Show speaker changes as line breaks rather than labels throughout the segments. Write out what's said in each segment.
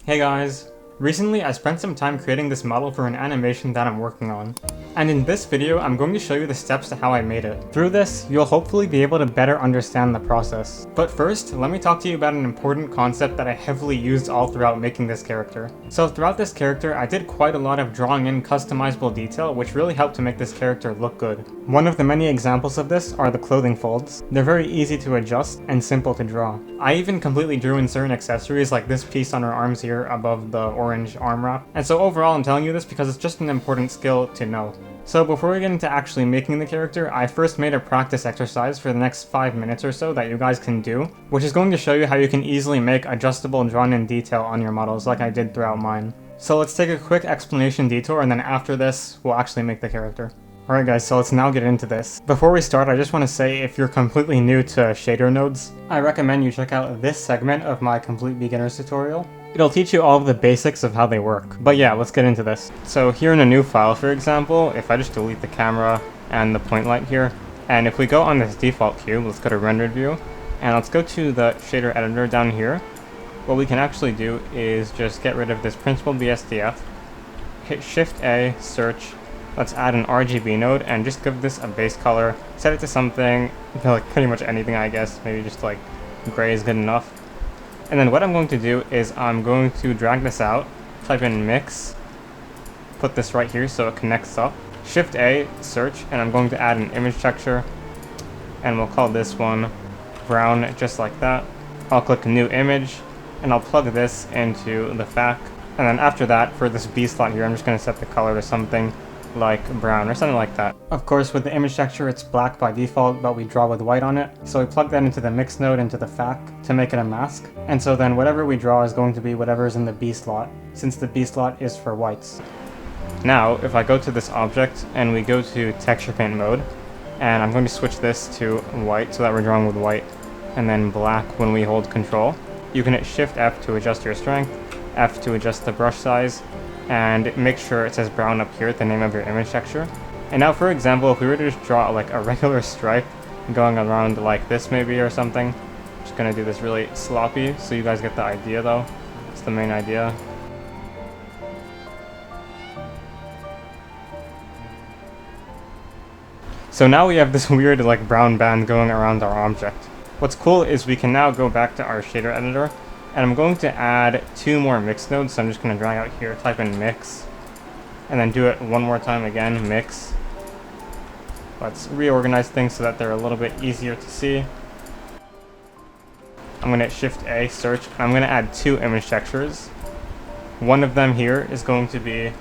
Hey guys! Recently I spent some time creating this model for an animation that I'm working on. And in this video I'm going to show you the steps to how I made it. Through this, you'll hopefully be able to better understand the process. But first, let me talk to you about an important concept that I heavily used all throughout making this character. So throughout this character, I did quite a lot of drawing in customizable detail, which really helped to make this character look good. One of the many examples of this are the clothing folds. They're very easy to adjust and simple to draw. I even completely drew in certain accessories like this piece on her arms here above the orange arm wrap. And so overall I'm telling you this because it's just an important skill to know. So before we get into actually making the character, I first made a practice exercise for the next 5 minutes or so that you guys can do, which is going to show you how you can easily make adjustable drawn-in detail on your models like I did throughout mine. So let's take a quick explanation detour, and then after this, we'll actually make the character. Alright guys, so let's now get into this. Before we start, I just want to say if you're completely new to shader nodes, I recommend you check out this segment of my complete beginner's tutorial. It'll teach you all of the basics of how they work. But yeah, let's get into this. So here in a new file, for example, if I just delete the camera and the point light here, and if we go on this default cube, let's go to rendered view, and let's go to the shader editor down here. What we can actually do is just get rid of this principled BSDF, hit Shift A, search, let's add an RGB node and just give this a base color, set it to something, like pretty much anything I guess, maybe just like gray is good enough. And then what I'm going to do is I'm going to drag this out, type in mix, put this right here so it connects up, Shift A, search, and I'm going to add an image texture, and we'll call this one brown, just like that. I'll click new image, and I'll plug this into the FAC, and then after that, for this B slot here, I'm just going to set the color to something like brown or something like that. Of course, with the image texture it's black by default, but we draw with white on it, so we plug that into the mix node into the FAC to make it a mask, and so then whatever we draw is going to be whatever is in the B slot, since the B slot is for whites. Now if I go to this object and we go to texture paint mode, and I'm going to switch this to white so that we're drawing with white, and then black when we hold control. You can hit Shift F to adjust your strength, F to adjust the brush size, and make sure it says brown up here at the name of your image texture. And now for example, if we were to just draw like a regular stripe going around like this maybe or something, I'm just gonna do this really sloppy so you guys get the idea though. It's the main idea. So now we have this weird like brown band going around our object. What's cool is we can now go back to our shader editor, and I'm going to add 2 more mix nodes, so I'm just going to drag out here, type in mix, and then do it one more time again, mix. Let's reorganize things so that they're a little bit easier to see. I'm going to hit Shift A, search, and I'm going to add 2 image textures. One of them here is going to be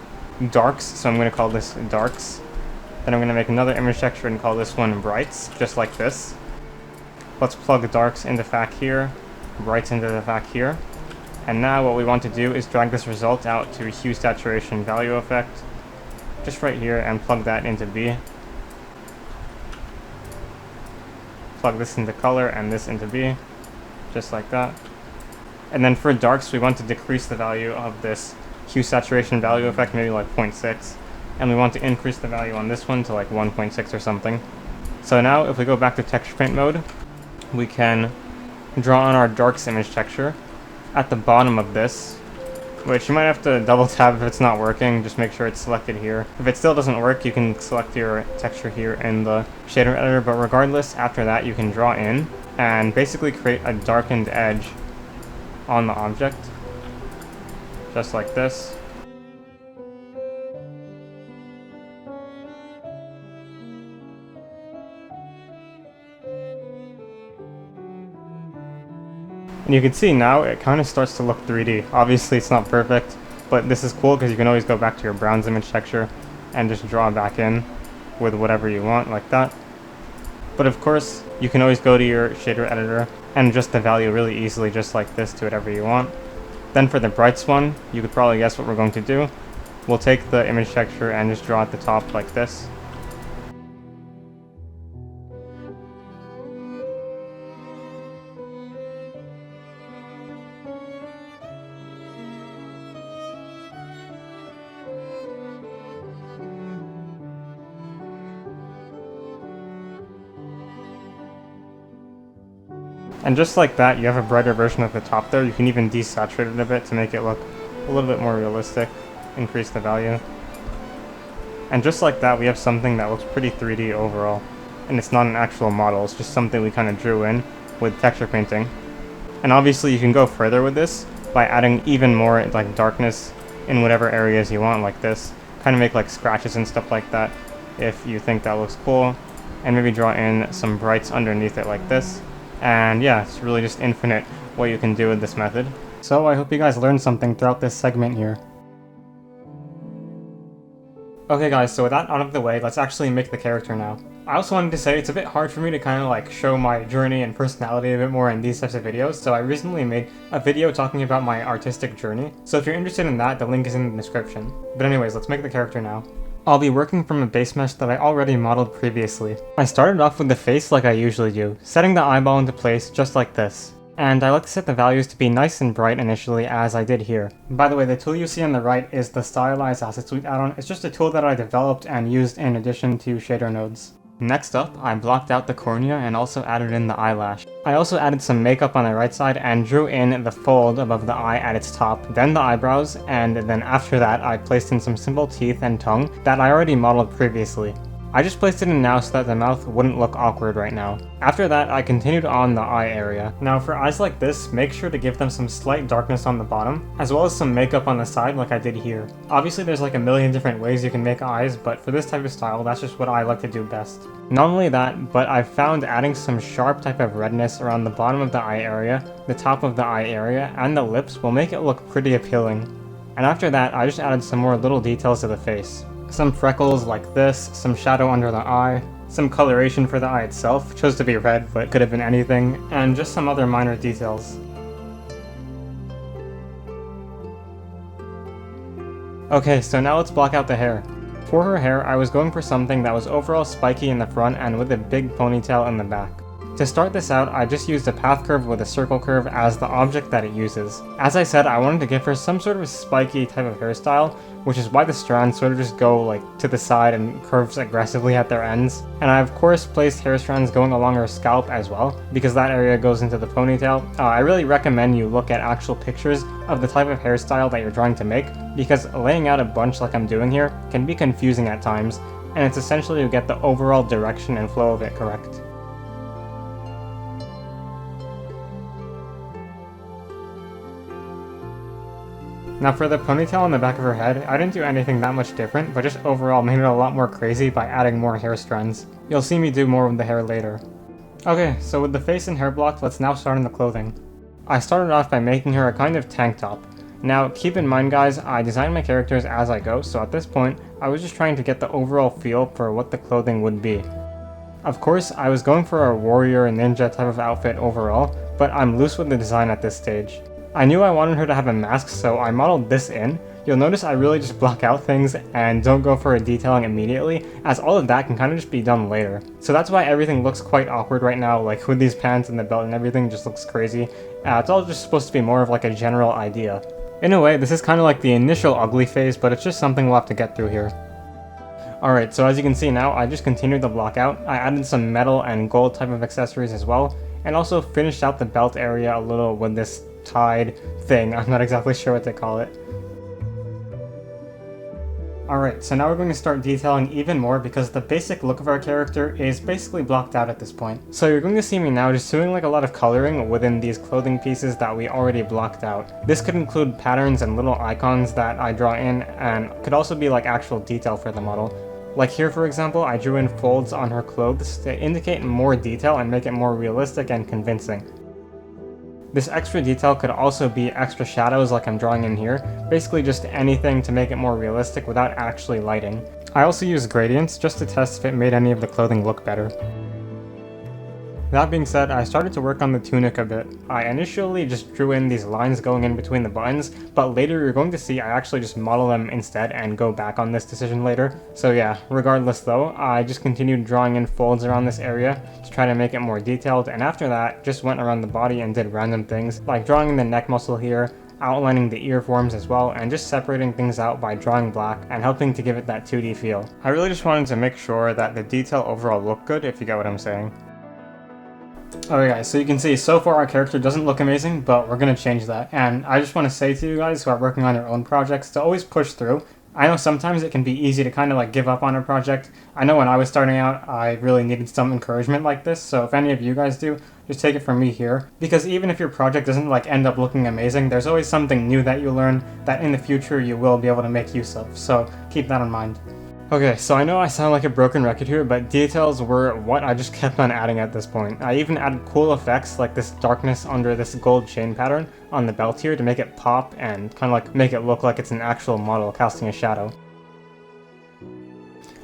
darks, so I'm going to call this darks. Then I'm going to make another image texture and call this one brights, just like this. Let's plug darks into FAC here, brights into the FAC here, and now what we want to do is drag this result out to hue saturation value effect, just right here, and plug that into B. Plug this into color and this into B, just like that. And then for darks, we want to decrease the value of this hue saturation value effect, maybe like 0.6, and we want to increase the value on this one to like 1.6 or something. So now if we go back to texture paint mode, we can draw on our darks image texture at the bottom of this, which you might have to double tap if it's not working. Just make sure it's selected here. If it still doesn't work, you can select your texture here in the shader editor, but regardless, after that you can draw in and basically create a darkened edge on the object, just like this. And you can see now it kind of starts to look 3D. Obviously it's not perfect, but this is cool because you can always go back to your Brown's image texture and just draw back in with whatever you want, like that. But of course, you can always go to your shader editor and adjust the value really easily, just like this, to whatever you want. Then for the brights one, you could probably guess what we're going to do. We'll take the image texture and just draw at the top like this. And just like that, you have a brighter version of the top there. You can even desaturate it a bit to make it look a little bit more realistic, increase the value. And just like that, we have something that looks pretty 3D overall. And it's not an actual model, it's just something we kind of drew in with texture painting. And obviously you can go further with this by adding even more like darkness in whatever areas you want, like this. Kind of make like scratches and stuff like that if you think that looks cool. And maybe draw in some brights underneath it like this. And yeah, it's really just infinite what you can do with this method. So I hope you guys learned something throughout this segment here. Okay guys, so with that out of the way, let's actually make the character now. I also wanted to say it's a bit hard for me to kind of like show my journey and personality a bit more in these types of videos, so I recently made a video talking about my artistic journey. So if you're interested in that, the link is in the description. But anyways, let's make the character now. I'll be working from a base mesh that I already modeled previously. I started off with the face like I usually do, setting the eyeball into place just like this. And I like to set the values to be nice and bright initially, as I did here. By the way, the tool you see on the right is the Stylize Asset Suite add-on. It's just a tool that I developed and used in addition to shader nodes. Next up, I blocked out the cornea and also added in the eyelash. I also added some makeup on the right side and drew in the fold above the eye at its top, then the eyebrows, and then after that I placed in some simple teeth and tongue that I already modeled previously. I just placed it in now so that the mouth wouldn't look awkward right now. After that, I continued on the eye area. Now for eyes like this, make sure to give them some slight darkness on the bottom, as well as some makeup on the side like I did here. Obviously there's like a million different ways you can make eyes, but for this type of style, that's just what I like to do best. Not only that, but I've found adding some sharp type of redness around the bottom of the eye area, the top of the eye area, and the lips will make it look pretty appealing. And after that, I just added some more little details to the face. Some freckles like this, some shadow under the eye, some coloration for the eye itself, chose to be red but could have been anything, and just some other minor details. Okay, so now let's block out the hair. For her hair, I was going for something that was overall spiky in the front and with a big ponytail in the back. To start this out, I just used a path curve with a circle curve as the object that it uses. As I said, I wanted to give her some sort of spiky type of hairstyle, which is why the strands sort of just go like to the side and curves aggressively at their ends. And I of course placed hair strands going along her scalp as well, because that area goes into the ponytail. I really recommend you look at actual pictures of the type of hairstyle that you're trying to make, because laying out a bunch like I'm doing here can be confusing at times, and it's essentially to get the overall direction and flow of it correct. Now for the ponytail on the back of her head, I didn't do anything that much different, but just overall made it a lot more crazy by adding more hair strands. You'll see me do more with the hair later. Okay, so with the face and hair blocked, let's now start on the clothing. I started off by making her a kind of tank top. Now keep in mind guys, I design my characters as I go, so at this point, I was just trying to get the overall feel for what the clothing would be. Of course, I was going for a warrior ninja type of outfit overall, but I'm loose with the design at this stage. I knew I wanted her to have a mask, so I modeled this in. You'll notice I really just block out things and don't go for a detailing immediately, as all of that can kind of just be done later. So that's why everything looks quite awkward right now, like with these pants and the belt and everything just looks crazy. It's all just supposed to be more of like a general idea. In a way, this is kind of like the initial ugly phase, but it's just something we'll have to get through here. Alright, so as you can see now, I just continued the block out. I added some metal and gold type of accessories as well, and also finished out the belt area a little with this tied thing. I'm not exactly sure what to call it. Alright, so now we're going to start detailing even more because the basic look of our character is basically blocked out at this point. So you're going to see me now just doing like a lot of coloring within these clothing pieces that we already blocked out. This could include patterns and little icons that I draw in, and could also be like actual detail for the model. Like here for example, I drew in folds on her clothes to indicate more detail and make it more realistic and convincing. This extra detail could also be extra shadows like I'm drawing in here, basically just anything to make it more realistic without actually lighting. I also used gradients just to test if it made any of the clothing look better. That being said, I started to work on the tunic a bit. I initially just drew in these lines going in between the buttons, but later you're going to see I actually just model them instead and go back on this decision later. So yeah, regardless though, I just continued drawing in folds around this area to try to make it more detailed, and after that, just went around the body and did random things, like drawing in the neck muscle here, outlining the ear forms as well, and just separating things out by drawing black and helping to give it that 2D feel. I really just wanted to make sure that the detail overall looked good, if you get what I'm saying. Alright guys, so you can see so far our character doesn't look amazing, but we're going to change that. And I just want to say to you guys who are working on your own projects to always push through. I know sometimes it can be easy to kind of like give up on a project. I know when I was starting out, I really needed some encouragement like this, so if any of you guys do, just take it from me here. Because even if your project doesn't like end up looking amazing, there's always something new that you learn that in the future you will be able to make use of, so keep that in mind. Okay, so I know I sound like a broken record here, but details were what I just kept on adding at this point. I even added cool effects like this darkness under this gold chain pattern on the belt here to make it pop and kind of like make it look like it's an actual model casting a shadow.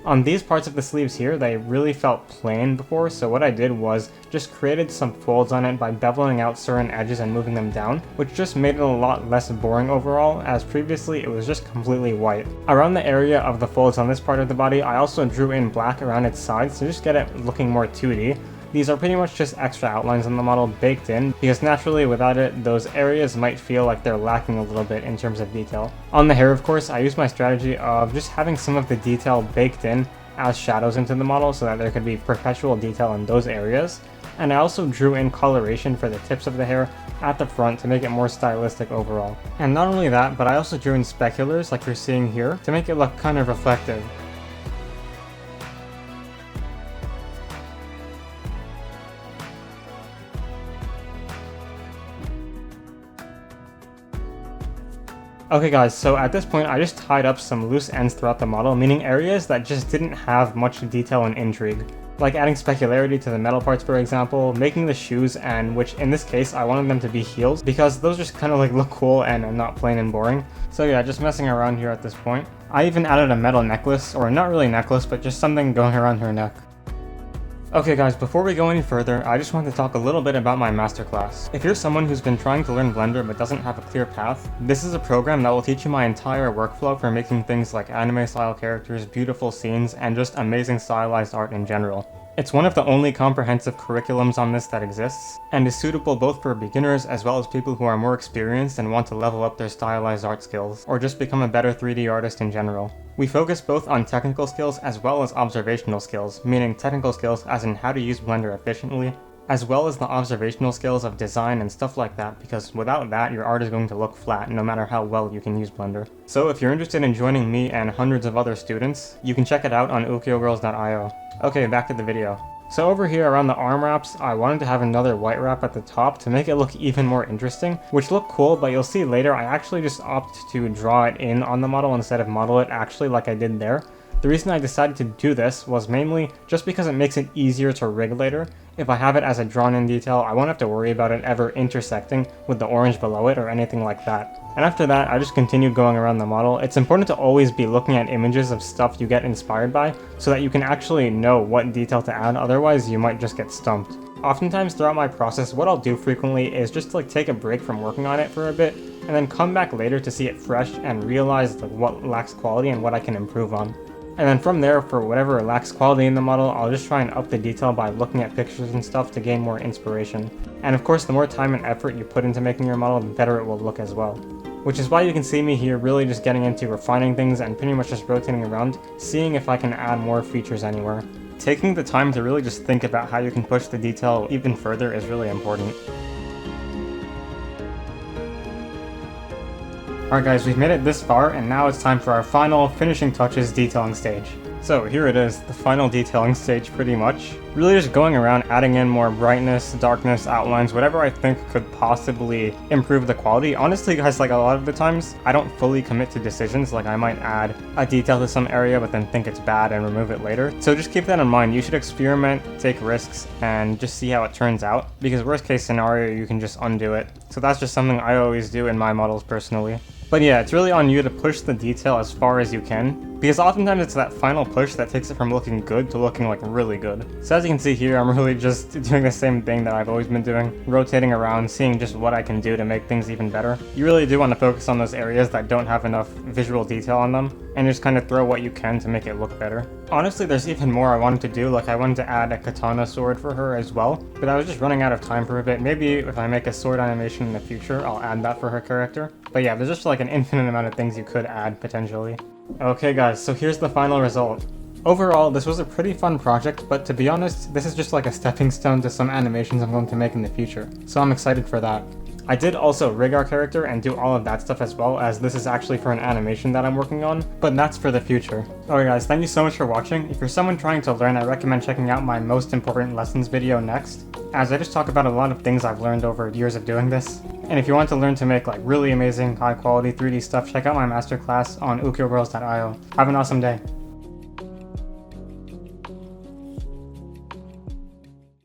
On these parts of the sleeves here, they really felt plain before, so what I did was just created some folds on it by beveling out certain edges and moving them down, which just made it a lot less boring overall, as previously it was just completely white. Around the area of the folds on this part of the body, I also drew in black around its sides to just get it looking more 2D. These are pretty much just extra outlines on the model baked in, because naturally without it, those areas might feel like they're lacking a little bit in terms of detail. On the hair, of course, I used my strategy of just having some of the detail baked in as shadows into the model so that there could be perpetual detail in those areas. And I also drew in coloration for the tips of the hair at the front to make it more stylistic overall. And not only that, but I also drew in speculars like you're seeing here to make it look kind of reflective. Okay guys, so at this point I just tied up some loose ends throughout the model, meaning areas that just didn't have much detail and intrigue. Like adding specularity to the metal parts, for example, making the shoes, and which in this case I wanted them to be heels because those just kind of like look cool and not plain and boring. So yeah, just messing around here at this point. I even added a metal necklace, or not really necklace, but just something going around her neck. Okay guys, before we go any further, I just want to talk a little bit about my masterclass. If you're someone who's been trying to learn Blender but doesn't have a clear path, this is a program that will teach you my entire workflow for making things like anime-style characters, beautiful scenes, and just amazing stylized art in general. It's one of the only comprehensive curriculums on this that exists, and is suitable both for beginners as well as people who are more experienced and want to level up their stylized art skills, or just become a better 3D artist in general. We focus both on technical skills as well as observational skills, meaning technical skills as in how to use Blender efficiently, as well as the observational skills of design and stuff like that, because without that your art is going to look flat no matter how well you can use Blender. So if you're interested in joining me and hundreds of other students, you can check it out on ukiyo-girls.io. Okay, back to the video. So over here around the arm wraps, I wanted to have another white wrap at the top to make it look even more interesting, which looked cool, but you'll see later I actually just opted to draw it in on the model instead of model it actually like I did there. The reason I decided to do this was mainly just because it makes it easier to rig later. If I have it as a drawn-in detail, I won't have to worry about it ever intersecting with the orange below it or anything like that. And after that, I just continued going around the model. It's important to always be looking at images of stuff you get inspired by so that you can actually know what detail to add, otherwise you might just get stumped. Oftentimes throughout my process, what I'll do frequently is just like take a break from working on it for a bit, and then come back later to see it fresh and realize like what lacks quality and what I can improve on. And then from there, for whatever lacks quality in the model, I'll just try and up the detail by looking at pictures and stuff to gain more inspiration. And of course, the more time and effort you put into making your model, the better it will look as well. Which is why you can see me here really just getting into refining things and pretty much just rotating around, seeing if I can add more features anywhere. Taking the time to really just think about how you can push the detail even further is really important. Alright guys, we've made it this far, and now it's time for our final finishing touches detailing stage. So here it is, the final detailing stage pretty much. Really just going around adding in more brightness, darkness, outlines, whatever I think could possibly improve the quality. Honestly guys, like a lot of the times, I don't fully commit to decisions, like I might add a detail to some area but then think it's bad and remove it later. So just keep that in mind, you should experiment, take risks, and just see how it turns out, because worst case scenario, you can just undo it. So that's just something I always do in my models personally. But yeah, it's really on you to push the detail as far as you can, because oftentimes it's that final push that takes it from looking good to looking like really good. So as you can see here, I'm really just doing the same thing that I've always been doing, rotating around, seeing just what I can do to make things even better. You really do want to focus on those areas that don't have enough visual detail on them, and just kind of throw what you can to make it look better. Honestly, there's even more I wanted to do, like I wanted to add a katana sword for her as well, but I was just running out of time for a bit. Maybe if I make a sword animation in the future, I'll add that for her character. But yeah, there's just like an infinite amount of things you could add potentially. Okay guys, so here's the final result. Overall, this was a pretty fun project, but to be honest, this is just like a stepping stone to some animations I'm going to make in the future, so I'm excited for that. I did also rig our character and do all of that stuff as well, as this is actually for an animation that I'm working on, but that's for the future. Alright guys, thank you so much for watching. If you're someone trying to learn, I recommend checking out my most important lessons video next, as I just talk about a lot of things I've learned over years of doing this. And if you want to learn to make like really amazing, high quality 3D stuff, check out my masterclass on ukiyobros.io. Have an awesome day.